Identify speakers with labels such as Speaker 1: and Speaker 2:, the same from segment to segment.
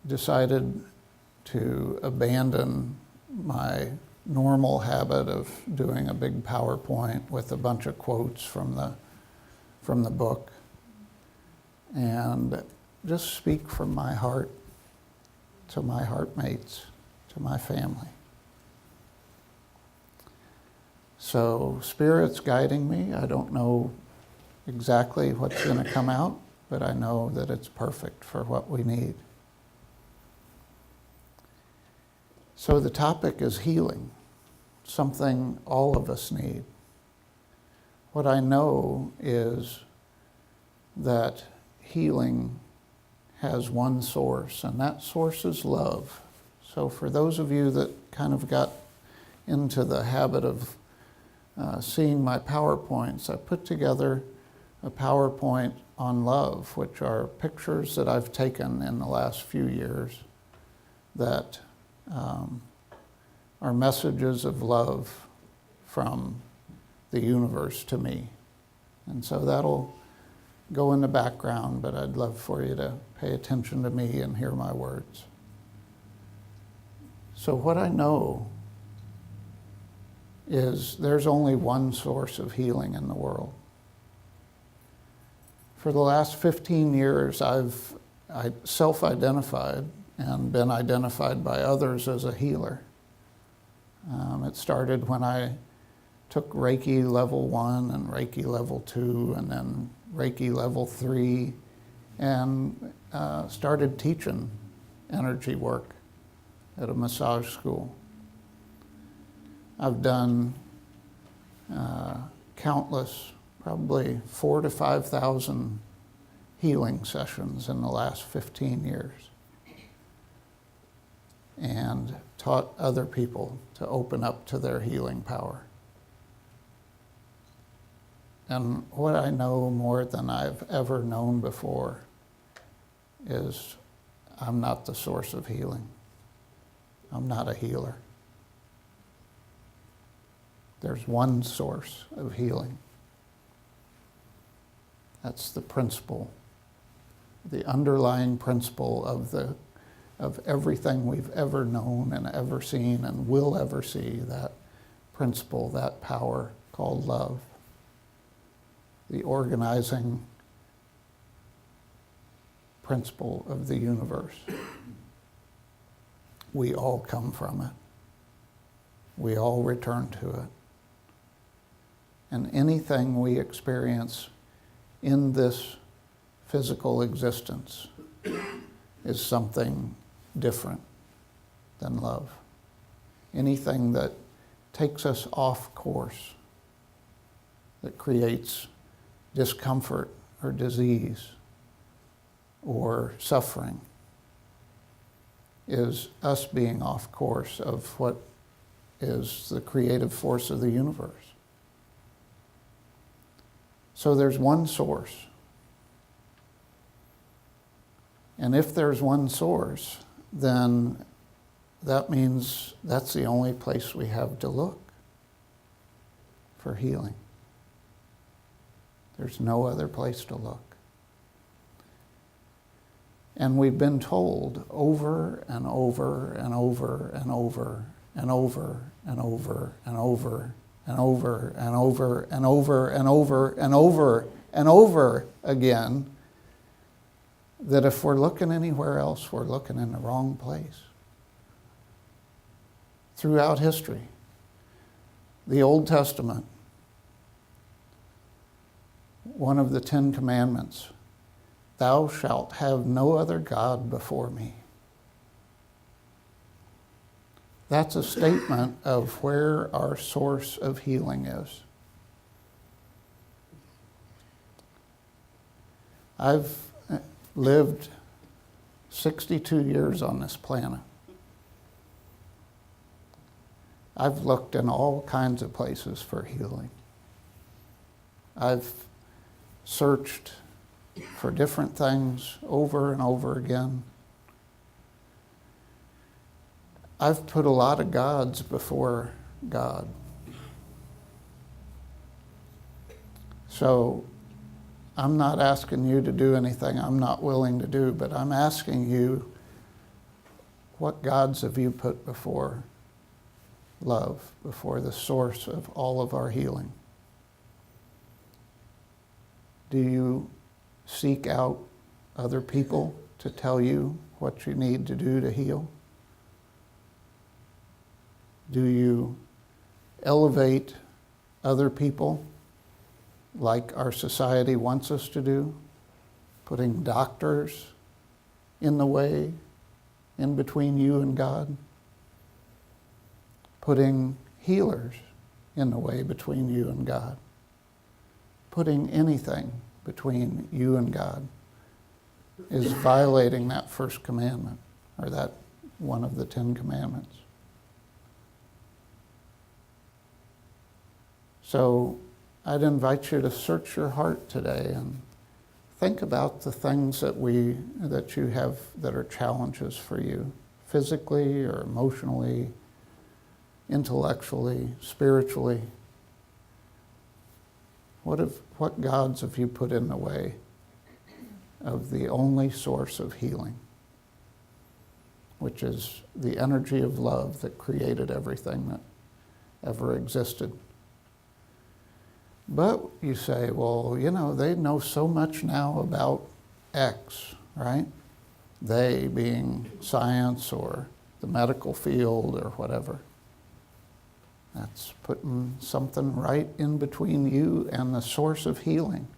Speaker 1: decided to abandon my normal habit of doing a big PowerPoint with a bunch of quotes from the book and just speak from my heart to my heartmates, to my family. So Spirit's guiding me. I don't know exactly what's going to come out, but I know that it's perfect for what we need. So the topic is healing, something all of us need. What I know is that healing has one source, and that source is love. So for those of you that kind of got into the habit of seeing my PowerPoints, I put together a PowerPoint on love, which are pictures that I've taken in the last few years that are messages of love from the universe to me. And so that'll go in the background, but I'd love for you to pay attention to me and hear my words. So what I know is there's only one source of healing in the world. For the last 15 years, I self-identified and been identified by others as a healer. It started when I took Reiki level 1 and Reiki level 2 and then Reiki level 3 and started teaching energy work at a massage school. I've done countless, probably 4,000 to 5,000 healing sessions in the last 15 years and taught other people to open up to their healing power. And what I know more than I've ever known before is I'm not the source of healing. I'm not a healer. There's one source of healing. That's the principle, the underlying principle of everything we've ever known and ever seen and will ever see, that principle, that power called love, the organizing principle of the universe. We all come from it. We all return to it. And anything we experience in this physical existence is something different than love. Anything that takes us off course, that creates discomfort or disease or suffering, is us being off course of what is the creative force of the universe. So there's one source. And if there's one source, then that means that's the only place we have to look for healing. There's no other place to look. And we've been told over and over and over and over and over and over and over and over and over and over and over and over and over again that if we're looking anywhere else, we're looking in the wrong place. Throughout history, the Old Testament, one of the 10 Commandments, thou shalt have no other God before me. That's a statement of where our source of healing is. I've lived 62 years on this planet. I've looked in all kinds of places for healing. I've searched for different things over and over again. I've put a lot of gods before God. So I'm not asking you to do anything I'm not willing to do, but I'm asking you what gods have you put before love, before the source of all of our healing? Do you seek out other people to tell you what you need to do to heal? Do you elevate other people like our society wants us to do, putting doctors in the way, in between you and God, putting healers in the way between you and God, putting anything between you and God is violating that first commandment, or that one of the 10 commandments. So I'd invite you to search your heart today and think about the things that you have that are challenges for you, physically or emotionally, intellectually, spiritually. What gods have you put in the way of the only source of healing, which is the energy of love that created everything that ever existed? But you say, well, they know so much now about X, right? They being science or the medical field or whatever. That's putting something right in between you and the source of healing.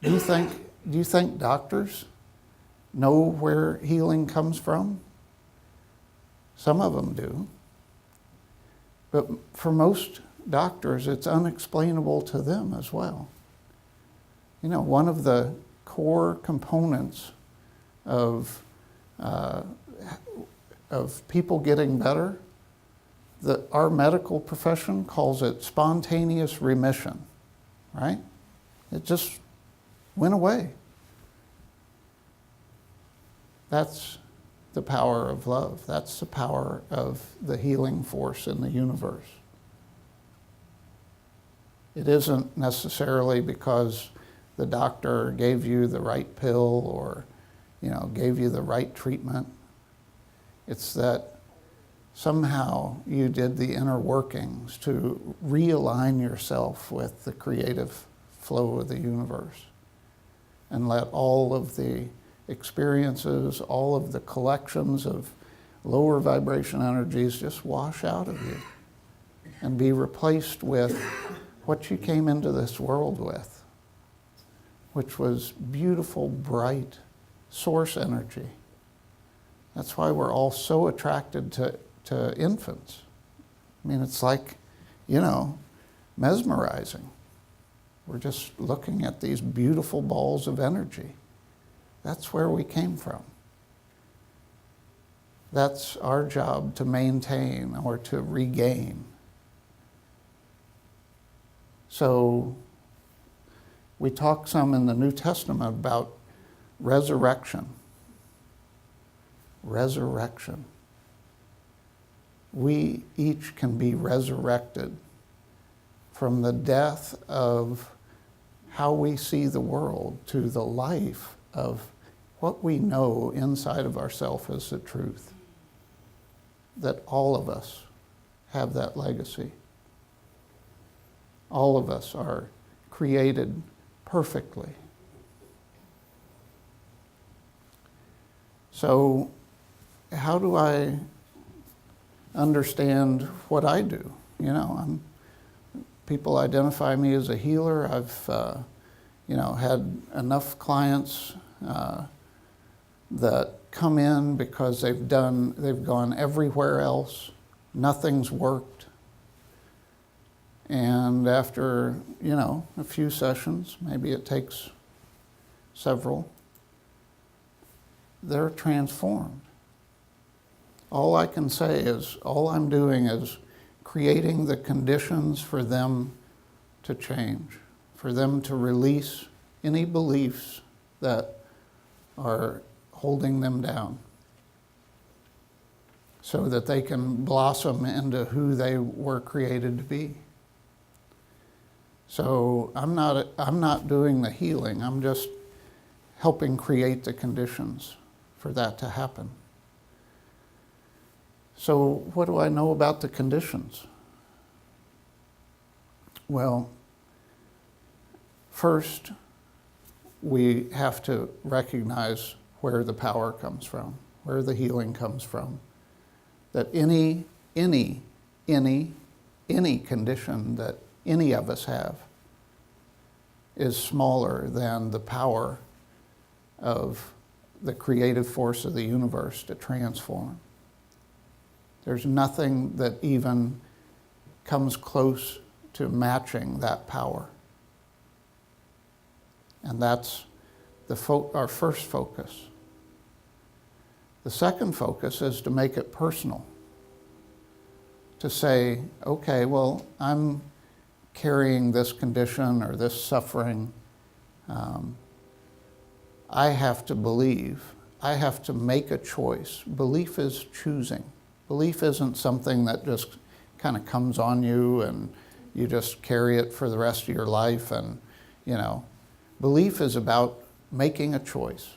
Speaker 1: Do you think doctors know where healing comes from? Some of them do. But for most doctors, it's unexplainable to them as well. One of the core components of people getting better, our medical profession calls it spontaneous remission, right? It just went away. That's the power of love. That's the power of the healing force in the universe. It isn't necessarily because the doctor gave you the right pill or, gave you the right treatment. It's that somehow you did the inner workings to realign yourself with the creative flow of the universe and let all of the experiences, all of the collections of lower vibration energies just wash out of you and be replaced with what you came into this world with, which was beautiful, bright source energy. That's why we're all so attracted to infants. I mean, it's like, mesmerizing. We're just looking at these beautiful balls of energy. That's where we came from. That's our job to maintain or to regain. So we talk some in the New Testament about resurrection. Resurrection. We each can be resurrected from the death of how we see the world to the life of what we know inside of ourselves as the truth. That all of us have that legacy. All of us are created perfectly. So, how do I understand what I do? People identify me as a healer. I've, had enough clients that come in because they've gone everywhere else. Nothing's worked. And after, a few sessions, maybe it takes several, they're transformed. All I can say is, all I'm doing is creating the conditions for them to change, for them to release any beliefs that are holding them down, so that they can blossom into who they were created to be. So I'm not doing the healing. I'm just helping create the conditions for that to happen. So what do I know about the conditions? Well, first, we have to recognize where the power comes from, where the healing comes from. That any condition that any of us have is smaller than the power of the creative force of the universe to transform. There's nothing that even comes close to matching that power. And that's our first focus. The second focus is to make it personal. To say, okay, well, I'm carrying this condition or this suffering. I have to believe. I have to make a choice. Belief is choosing. Belief isn't something that just kind of comes on you and you just carry it for the rest of your life. And, belief is about making a choice.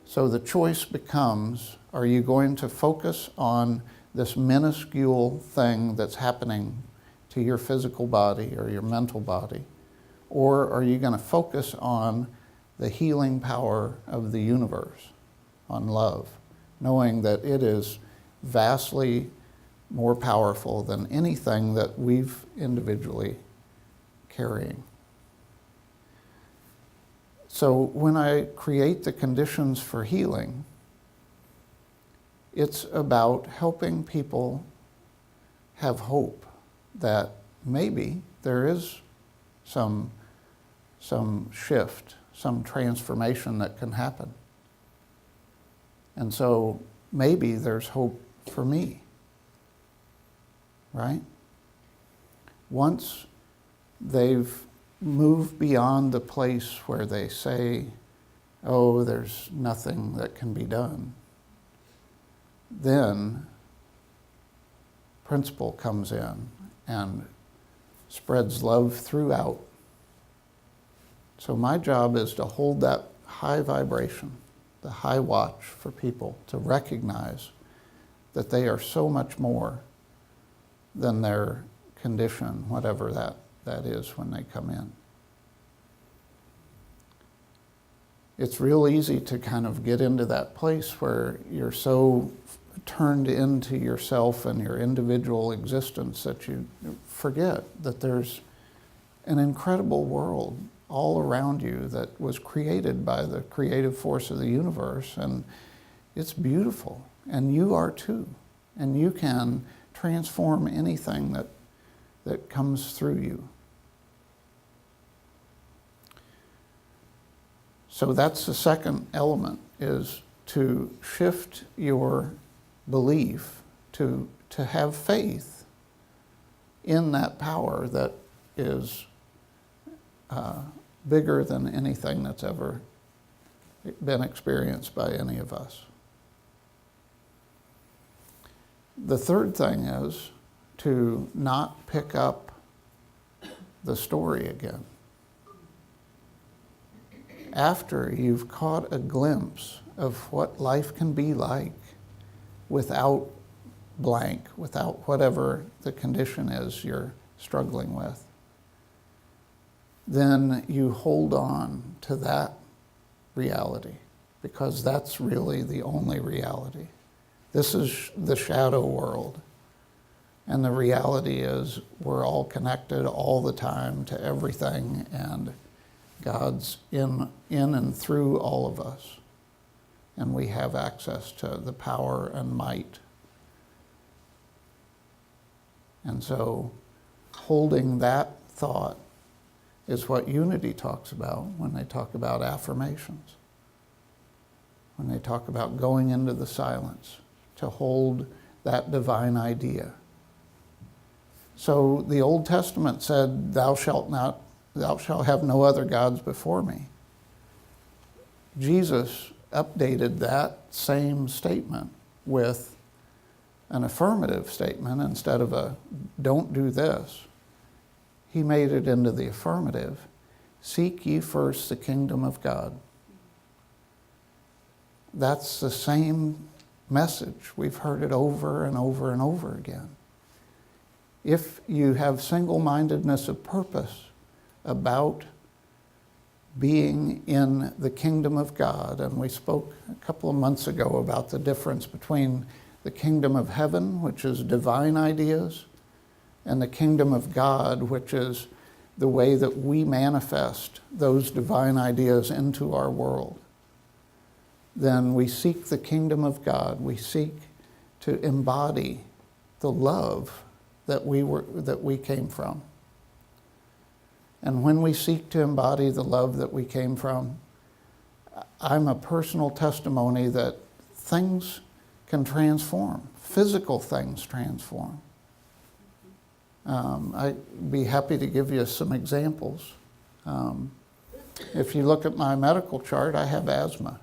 Speaker 1: So the choice becomes, are you going to focus on this minuscule thing that's happening to your physical body or your mental body? Or are you going to focus on the healing power of the universe, on love, knowing that it is vastly more powerful than anything that we've individually carrying? So when I create the conditions for healing, it's about helping people have hope that maybe there is some shift, some transformation that can happen. And so maybe there's hope for me, right? Once they've moved beyond the place where they say, oh, there's nothing that can be done, then principle comes in and spreads love throughout. So my job is to hold that high vibration, the high watch for people to recognize that they are so much more than their condition, whatever that is when they come in. It's real easy to kind of get into that place where you're so turned into yourself and your individual existence that you forget that there's an incredible world all around you that was created by the creative force of the universe, and it's beautiful, and you are too, and you can transform anything that comes through you. So that's the second element, is to shift your belief, to have faith in that power that is bigger than anything that's ever been experienced by any of us. The third thing is to not pick up the story again. After you've caught a glimpse of what life can be like without blank, without whatever the condition is you're struggling with, then you hold on to that reality, because that's really the only reality. This is the shadow world. And the reality is we're all connected all the time to everything, and God's in and through all of us. And we have access to the power and might. And so holding that thought is what unity talks about when they talk about affirmations. When they talk about going into the silence, to hold that divine idea. So the Old Testament said, thou shalt have no other gods before me. Jesus updated that same statement with an affirmative statement instead of a don't do this. He made it into the affirmative. Seek ye first the kingdom of God. That's the same message. We've heard it over and over and over again. If you have single-mindedness of purpose about being in the kingdom of God, and we spoke a couple of months ago about the difference between the kingdom of heaven, which is divine ideas, and the kingdom of God, which is the way that we manifest those divine ideas into our world, then we seek the kingdom of God. We seek to embody the love that we came from. And when we seek to embody the love that we came from, I'm a personal testimony that things can transform. Physical things transform. I'd be happy to give you some examples. If you look at my medical chart, I have asthma.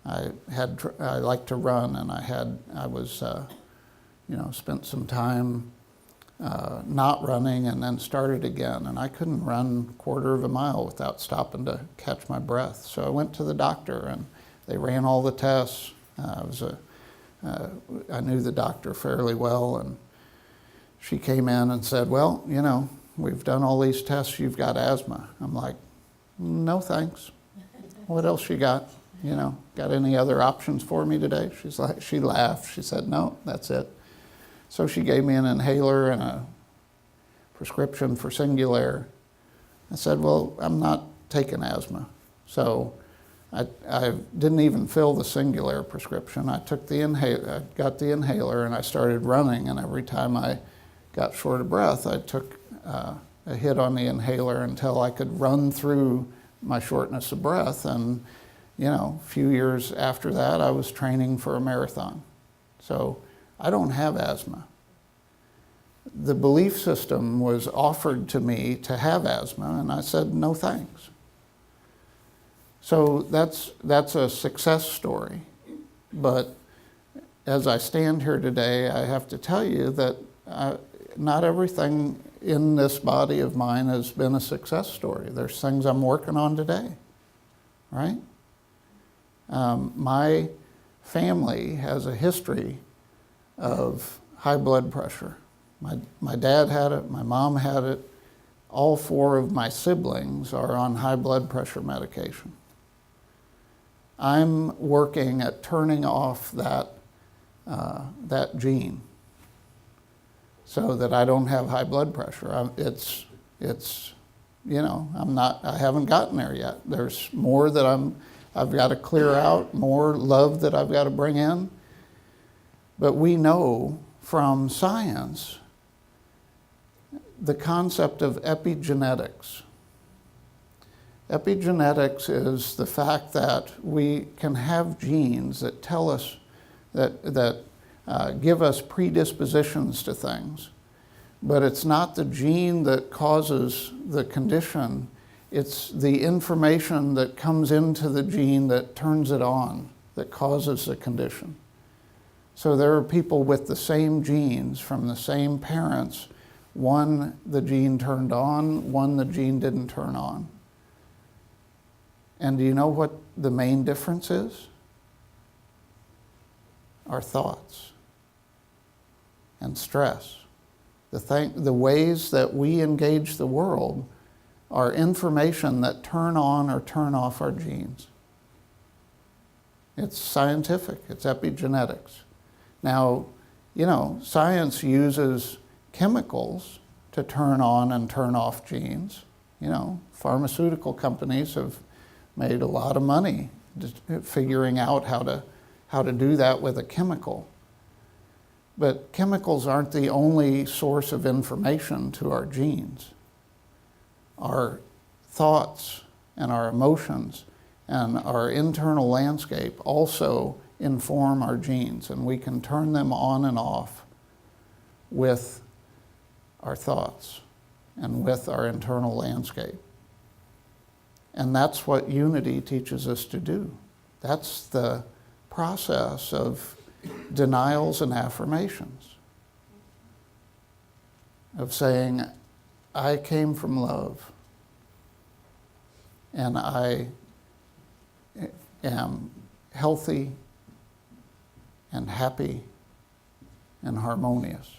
Speaker 1: I like to run, and spent some time not running, and then started again. And I couldn't run a quarter of a mile without stopping to catch my breath. So I went to the doctor, and they ran all the tests. I knew the doctor fairly well, and she came in and said, well, we've done all these tests, you've got asthma. I'm like, no thanks. What else you got? Got any other options for me today? She laughed. She said, no, that's it. So she gave me an inhaler and a prescription for Singulair. I said, well, I'm not taking asthma. So I didn't even fill the Singulair prescription. I got the inhaler, and I started running, and every time I got short of breath, I took a hit on the inhaler until I could run through my shortness of breath. And a few years after that, I was training for a marathon. So I don't have asthma. The belief system was offered to me to have asthma, and I said, no thanks. So that's a success story. But as I stand here today, I have to tell you that not everything in this body of mine has been a success story. There's things I'm working on today, right? My family has a history of high blood pressure. My dad had it, my mom had it. All four of my siblings are on high blood pressure medication. I'm working at turning off that gene so that I don't have high blood pressure. I haven't gotten there yet. There's more that I've got to clear out, more love that I've got to bring in. But we know from science the concept of epigenetics. Epigenetics is the fact that we can have genes that tell us, that give us predispositions to things. But it's not the gene that causes the condition. It's the information that comes into the gene that turns it on, that causes the condition. So there are people with the same genes from the same parents. One, the gene turned on, one, the gene didn't turn on. And do you know what the main difference is? Our thoughts and stress. The ways that we engage the world are information that turn on or turn off our genes. It's scientific, it's epigenetics. Now, science uses chemicals to turn on and turn off genes. Pharmaceutical companies have made a lot of money figuring out how to do that with a chemical. But chemicals aren't the only source of information to our genes. Our thoughts and our emotions and our internal landscape also inform our genes, and we can turn them on and off with our thoughts and with our internal landscape. And that's what unity teaches us to do. That's the process of denials and affirmations, of saying, I came from love, and I am healthy and happy and harmonious.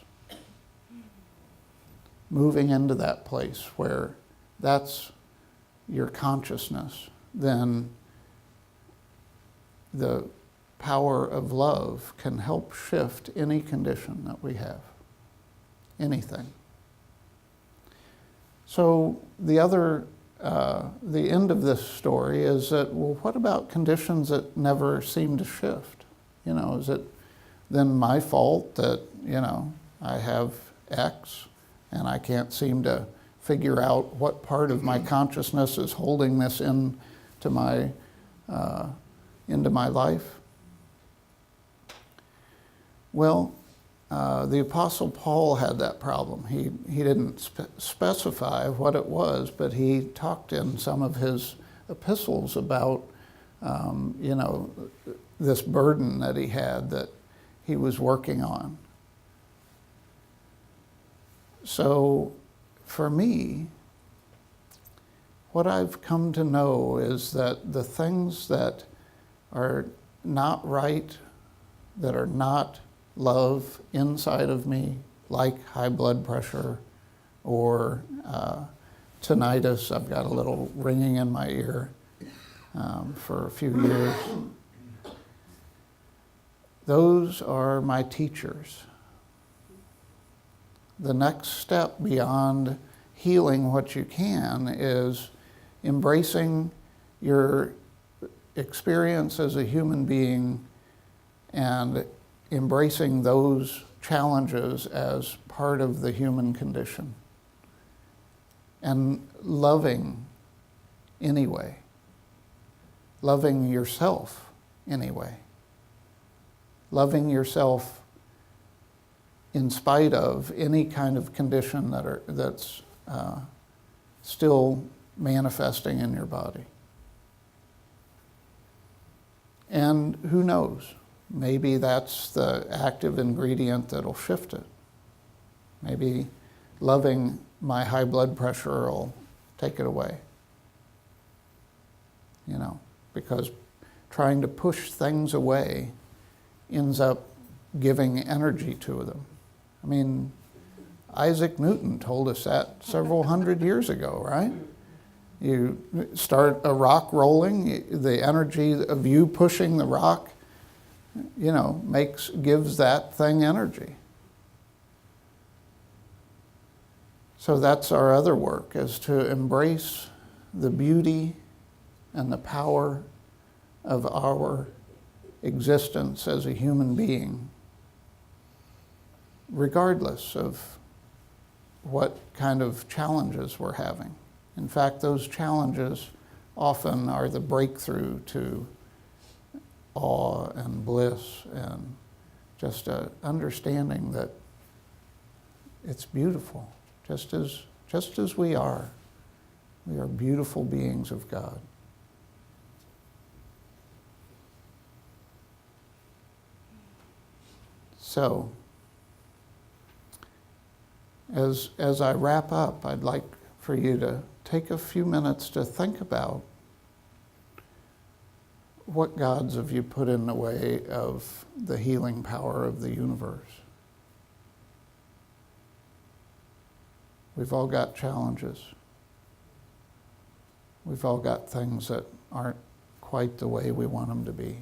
Speaker 1: Moving into that place where that's your consciousness, then the power of love can help shift any condition that we have, anything. So the end of this story is that, well, what about conditions that never seem to shift? Is it then my fault that, I have X and I can't seem to figure out what part of my consciousness is holding this into my life? Well, the Apostle Paul had that problem. He didn't specify what it was, but he talked in some of his epistles about, this burden that he had that he was working on. So for me, what I've come to know is that the things that are not right, that are not love inside of me, like high blood pressure or tinnitus. I've got a little ringing in my ear for a few years. Those are my teachers. The next step beyond healing what you can is embracing your experience as a human being and embracing those challenges as part of the human condition and loving anyway, loving yourself anyway, loving yourself in spite of any kind of condition that's still manifesting in your body. And who knows? Maybe that's the active ingredient that'll shift it. Maybe loving my high blood pressure will take it away. Because trying to push things away ends up giving energy to them. I mean, Isaac Newton told us that several hundred years ago, right? You start a rock rolling, the energy of you pushing the rock, gives that thing energy. So that's our other work, is to embrace the beauty and the power of our existence as a human being, regardless of what kind of challenges we're having. In fact, those challenges often are the breakthrough to awe and bliss and just an understanding that it's beautiful, just as we are. We are beautiful beings of God. So, as I wrap up, I'd like for you to take a few minutes to think about what gods have you put in the way of the healing power of the universe. We've all got challenges. We've all got things that aren't quite the way we want them to be.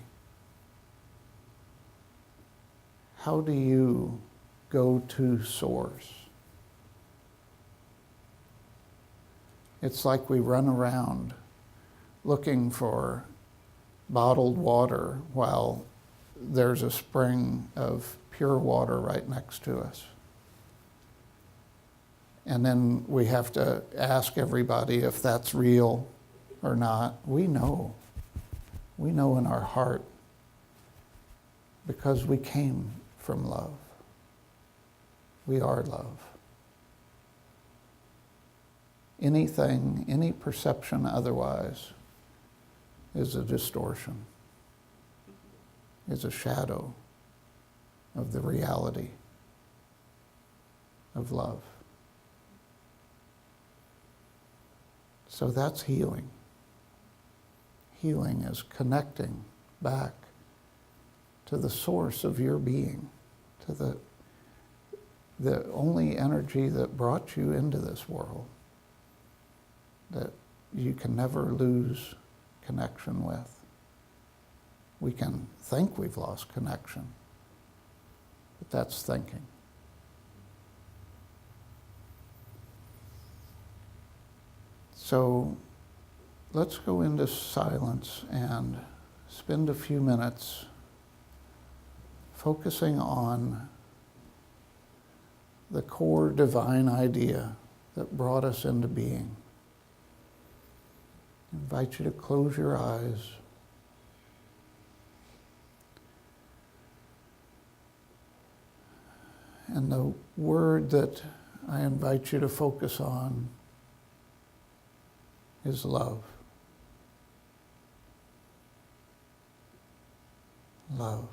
Speaker 1: How do you go to source? It's like we run around looking for bottled water while there's a spring of pure water right next to us. And then we have to ask everybody if that's real or not. We know. We know in our heart because we came from love. We are love. Anything, any perception otherwise is a distortion, is a shadow of the reality of love. So that's healing. Healing is connecting back to the source of your being, to the only energy that brought you into this world, that you can never lose connection with. We can think we've lost connection, but that's thinking. So let's go into silence and spend a few minutes focusing on the core divine idea that brought us into being. I invite you to close your eyes. And the word that I invite you to focus on is love. Love.